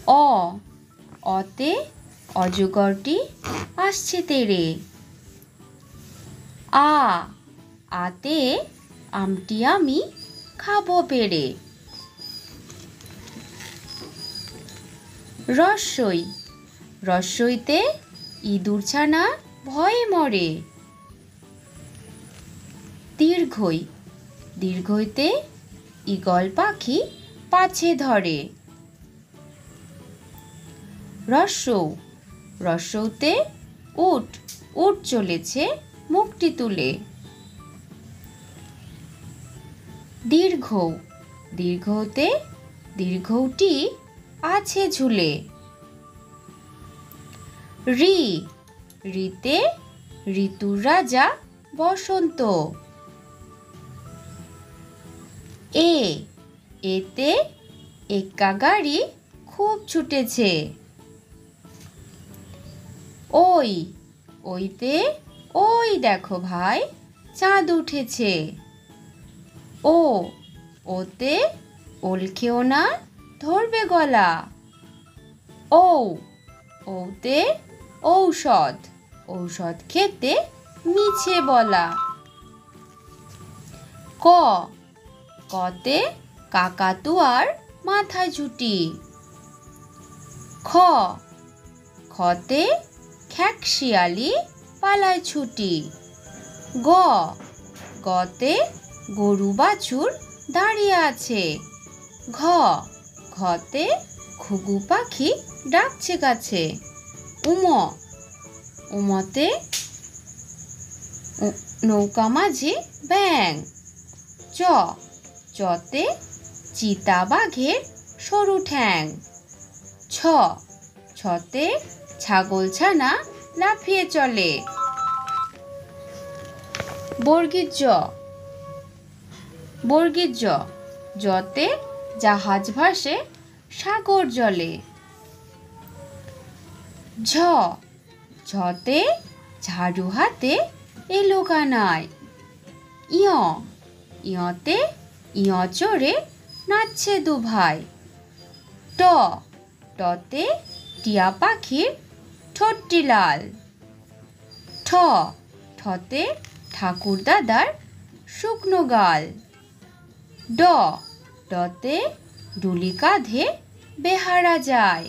অ অতে অজগরটি আসছে তেড়ে। আ আতে আমটি আমি খাবো পেড়ে। রস্বই রস্বইতে ইঁদুর ছানা ভয়ে মরে। দীর্ঘই দীর্ঘইতে ঈগল পাখি পাছে ধরে। রস্বৌ রস্বৌতে উট উট চলেছে মুখটি তুলে। দীর্ঘৌ দীর্ঘৌতে দীর্ঘৌটি আছে ঝুলে। ঋ ঋতে ঋতুর রাজা বসন্ত। এ এতে এক্কা গাড়ি খুব ছুটেছে। ওই ওইতে ওই দেখো ভাই চাঁদ উঠেছে। ও ওতে ওল খেও না ধরবে গলা। ঔ ওতে ঔষধ ঔষধ খেতে মিছে বলা। ক কতে কাকাতুয়ার মাথায় ঝুঁটি। খ খতে খ্যাকশিয়ালি পালায় ছুটি। গ গতে গরু বাছুর দাঁড়িয়ে আছে। ঘ ঘতে ঘুঘু পাখি ডাকছে গাছে। উম উমতে নৌকা মাঝি ব্যাঙ। চ চতে চিতা বাঘের সরু ঠ্যাং। ছ ছতে ছাগল ছানা লাফিয়ে চলে। বর্গীর জ বর্গীর জ জতে জাহাজ ভাসে সাগর জলে। ঝ ঝতে ঝাড়ু হাতে এলো কানায়। ইয় ইয়তে ইয় চড়ে নাচছে দু ভাই। ট টতে টিয়া পাখির ঠোঁটটি লাল। ঠ ঠতে ঠাকুর দাদার শুকনো গাল। ড ডতে ডুলি কাঁধে বেহারা যায়।